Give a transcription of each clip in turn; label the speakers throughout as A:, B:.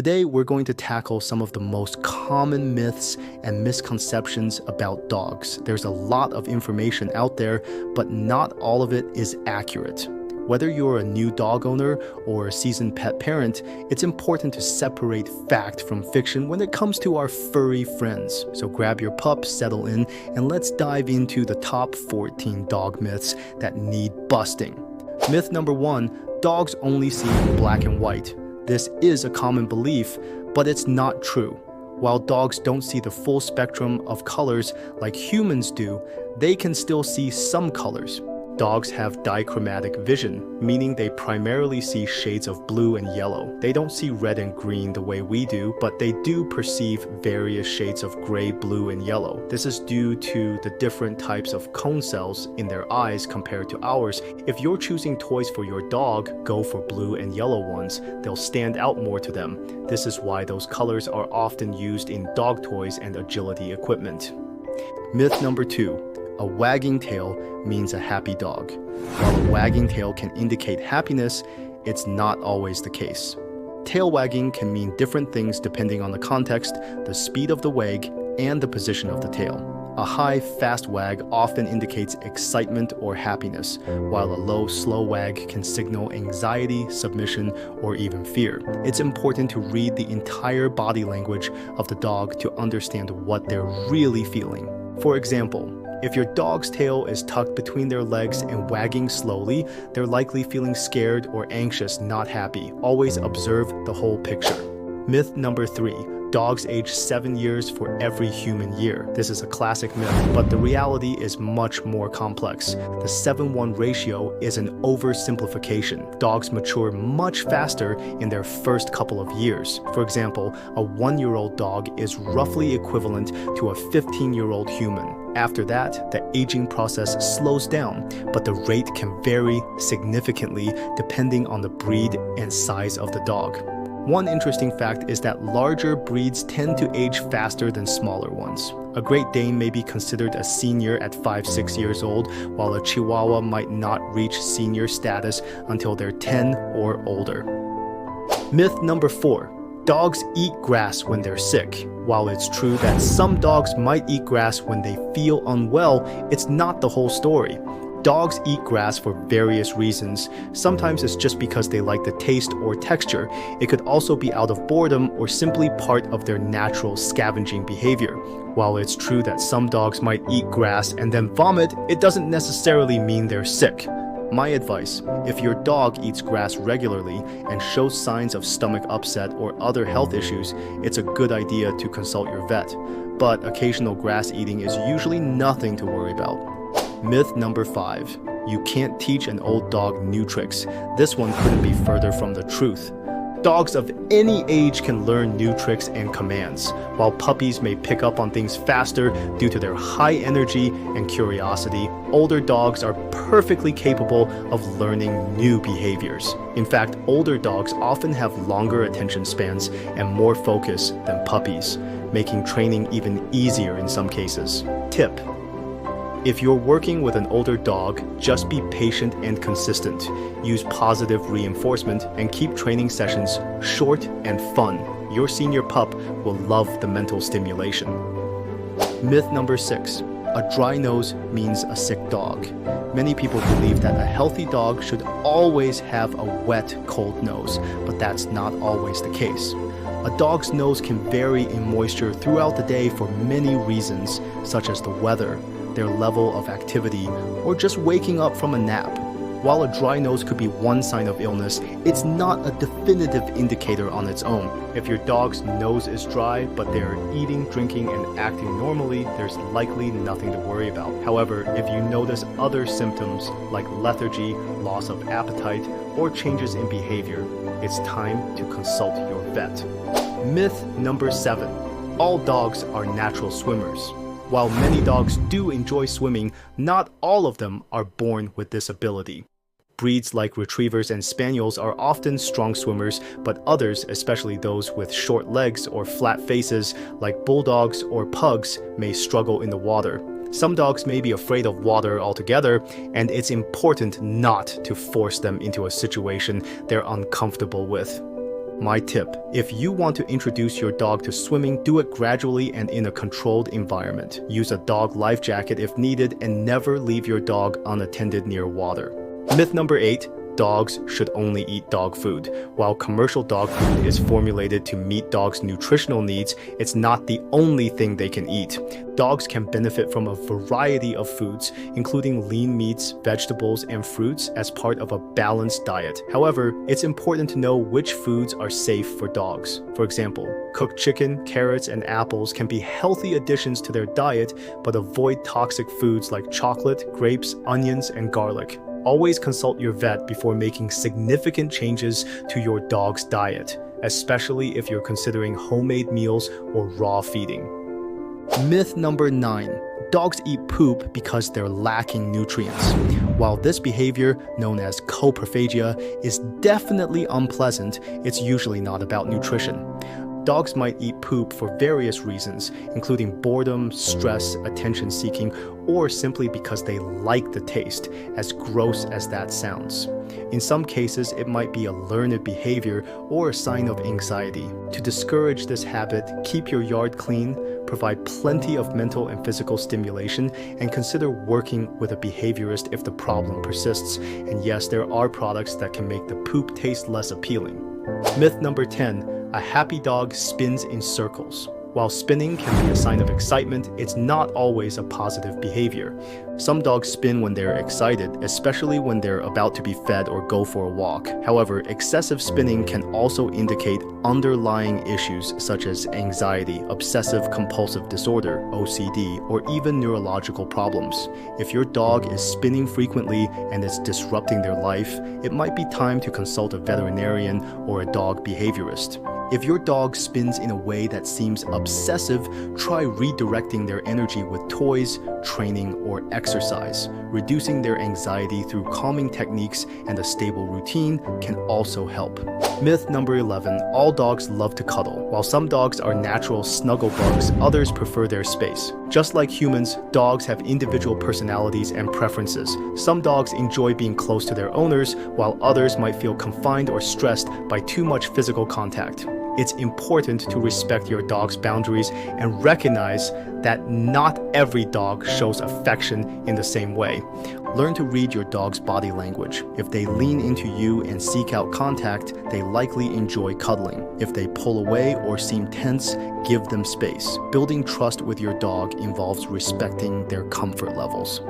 A: Today, we're going to tackle some of the most common myths and misconceptions about dogs. There's a lot of information out there, but not all of it is accurate. Whether you're a new dog owner or a seasoned pet parent, it's important to separate fact from fiction when it comes to our furry friends. So grab your pup, settle in, and let's dive into the top 14 dog myths that need busting. Myth number 1, dogs only see in black and white. This is a common belief, but it's not true. While dogs don't see the full spectrum of colors like humans do, they can still see some colors. Dogs have dichromatic vision, meaning they primarily see shades of blue and yellow. They don't see red and green the way we do, but they do perceive various shades of gray, blue, and yellow. This is due to the different types of cone cells in their eyes compared to ours. If you're choosing toys for your dog, go for blue and yellow ones. They'll stand out more to them. This is why those colors are often used in dog toys and agility equipment. Myth number 2. A wagging tail means a happy dog. While a wagging tail can indicate happiness, it's not always the case. Tail wagging can mean different things depending on the context, the speed of the wag, and the position of the tail. A high, fast wag often indicates excitement or happiness, while a low, slow wag can signal anxiety, submission, or even fear. It's important to read the entire body language of the dog to understand what they're really feeling. For example, if your dog's tail is tucked between their legs and wagging slowly, they're likely feeling scared or anxious, not happy. Always observe the whole picture. Myth number 3. Dogs age 7 years for every human year. This is a classic myth, but the reality is much more complex. The 7-1 ratio is an oversimplification. Dogs mature much faster in their first couple of years. For example, a 1-year-old dog is roughly equivalent to a 15-year-old human. After that, the aging process slows down, but the rate can vary significantly depending on the breed and size of the dog. One interesting fact is that larger breeds tend to age faster than smaller ones. A Great Dane may be considered a senior at 5-6 years old, while a Chihuahua might not reach senior status until they're 10 or older. Myth number 4. Dogs eat grass when they're sick. While it's true that some dogs might eat grass when they feel unwell, it's not the whole story. Dogs eat grass for various reasons. Sometimes it's just because they like the taste or texture. It could also be out of boredom or simply part of their natural scavenging behavior. While it's true that some dogs might eat grass and then vomit, it doesn't necessarily mean they're sick. My advice, if your dog eats grass regularly and shows signs of stomach upset or other health issues, it's a good idea to consult your vet. But occasional grass eating is usually nothing to worry about. Myth number 5. You can't teach an old dog new tricks. This one couldn't be further from the truth. Dogs of any age can learn new tricks and commands, while puppies may pick up on things faster due to their high energy and curiosity. Older dogs are perfectly capable of learning new behaviors. In fact, older dogs often have longer attention spans and more focus than puppies, making training even easier in some cases. Tip: if you're working with an older dog, just be patient and consistent. Use positive reinforcement and keep training sessions short and fun. Your senior pup will love the mental stimulation. Myth number 6. A dry nose means a sick dog. Many people believe that a healthy dog should always have a wet, cold nose, but that's not always the case. A dog's nose can vary in moisture throughout the day for many reasons, such as the weather, their level of activity, or just waking up from a nap. While a dry nose could be one sign of illness, it's not a definitive indicator on its own. If your dog's nose is dry, but they're eating, drinking, and acting normally, there's likely nothing to worry about. However, if you notice other symptoms like lethargy, loss of appetite, or changes in behavior, it's time to consult your vet. Myth number 7. All dogs are natural swimmers. While many dogs do enjoy swimming, not all of them are born with this ability. Breeds like retrievers and spaniels are often strong swimmers, but others, especially those with short legs or flat faces, like bulldogs or pugs, may struggle in the water. Some dogs may be afraid of water altogether, and it's important not to force them into a situation they're uncomfortable with. My tip: if you want to introduce your dog to swimming, do it gradually and in a controlled environment. Use a dog life jacket if needed, and never leave your dog unattended near water. Myth number 8. Dogs should only eat dog food. While commercial dog food is formulated to meet dogs' nutritional needs, it's not the only thing they can eat. Dogs can benefit from a variety of foods, including lean meats, vegetables, and fruits as part of a balanced diet. However, it's important to know which foods are safe for dogs. For example, cooked chicken, carrots, and apples can be healthy additions to their diet, but avoid toxic foods like chocolate, grapes, onions, and garlic. Always consult your vet before making significant changes to your dog's diet, especially if you're considering homemade meals or raw feeding. Myth number 9. Dogs eat poop because they're lacking nutrients. While this behavior, known as coprophagia, is definitely unpleasant, it's usually not about nutrition. Dogs might eat poop for various reasons, including boredom, stress, attention-seeking, or simply because they like the taste, as gross as that sounds. In some cases, it might be a learned behavior or a sign of anxiety. To discourage this habit, keep your yard clean, provide plenty of mental and physical stimulation, and consider working with a behaviorist if the problem persists. And yes, there are products that can make the poop taste less appealing. Myth number 10. A happy dog spins in circles. While spinning can be a sign of excitement, it's not always a positive behavior. Some dogs spin when they're excited, especially when they're about to be fed or go for a walk. However, excessive spinning can also indicate underlying issues such as anxiety, obsessive-compulsive disorder, OCD, or even neurological problems. If your dog is spinning frequently and it's disrupting their life, it might be time to consult a veterinarian or a dog behaviorist. If your dog spins in a way that seems obsessive, try redirecting their energy with toys, training, or exercise. Reducing their anxiety through calming techniques and a stable routine can also help. Myth number 11. All dogs love to cuddle. While some dogs are natural snuggle bugs, others prefer their space. Just like humans, dogs have individual personalities and preferences. Some dogs enjoy being close to their owners, while others might feel confined or stressed by too much physical contact. It's important to respect your dog's boundaries and recognize that not every dog shows affection in the same way. Learn to read your dog's body language. If they lean into you and seek out contact, they likely enjoy cuddling. If they pull away or seem tense, give them space. Building trust with your dog involves respecting their comfort levels.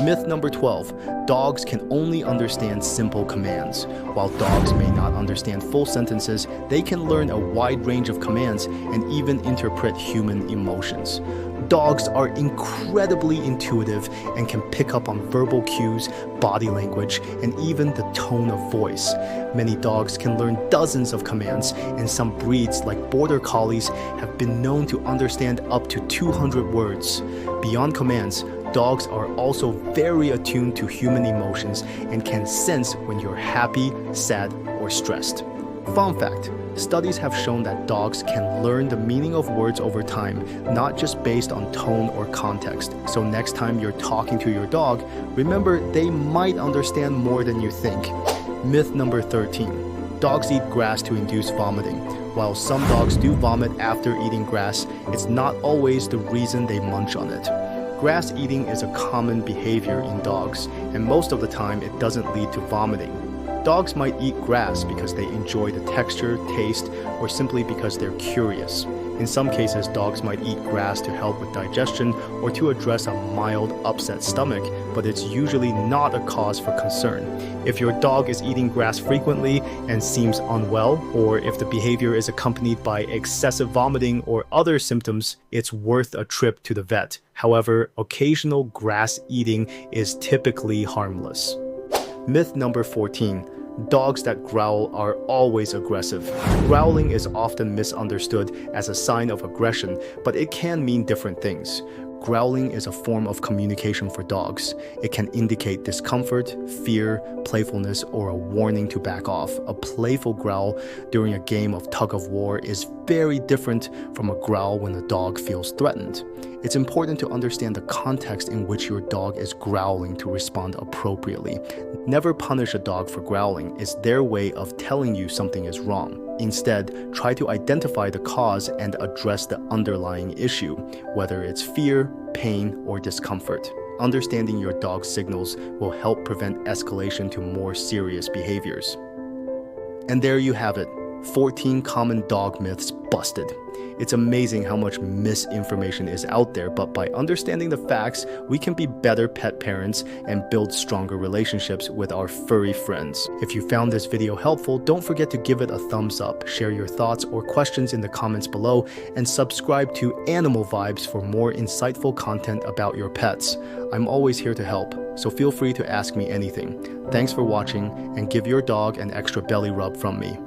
A: Myth number 12. Dogs can only understand simple commands. While dogs may not understand full sentences, they can learn a wide range of commands and even interpret human emotions. Dogs are incredibly intuitive and can pick up on verbal cues, body language, and even the tone of voice. Many dogs can learn dozens of commands, and some breeds, like Border Collies, have been known to understand up to 200 words. Beyond commands, dogs are also very attuned to human emotions and can sense when you're happy, sad, or stressed. Fun fact: studies have shown that dogs can learn the meaning of words over time, not just based on tone or context. So next time you're talking to your dog, remember they might understand more than you think. Myth number 13. Dogs eat grass to induce vomiting. While some dogs do vomit after eating grass, it's not always the reason they munch on it. Grass eating is a common behavior in dogs, and most of the time it doesn't lead to vomiting. Dogs might eat grass because they enjoy the texture, taste, or simply because they're curious. In some cases, dogs might eat grass to help with digestion or to address a mild upset stomach, but it's usually not a cause for concern. If your dog is eating grass frequently and seems unwell, or if the behavior is accompanied by excessive vomiting or other symptoms, it's worth a trip to the vet. However, occasional grass eating is typically harmless. Myth number 14. Dogs that growl are always aggressive. Growling is often misunderstood as a sign of aggression, but it can mean different things. Growling is a form of communication for dogs. It can indicate discomfort, fear, playfulness, or a warning to back off. A playful growl during a game of tug-of-war is very different from a growl when the dog feels threatened. It's important to understand the context in which your dog is growling to respond appropriately. Never punish a dog for growling. It's their way of telling you something is wrong. Instead, try to identify the cause and address the underlying issue, whether it's fear, pain, or discomfort. Understanding your dog's signals will help prevent escalation to more serious behaviors. And there you have it, 14 common dog myths busted. It's amazing how much misinformation is out there, but by understanding the facts, we can be better pet parents and build stronger relationships with our furry friends. If you found this video helpful, don't forget to give it a thumbs up, share your thoughts or questions in the comments below, and subscribe to Animal Vibes for more insightful content about your pets. I'm always here to help, so feel free to ask me anything. Thanks for watching, and give your dog an extra belly rub from me.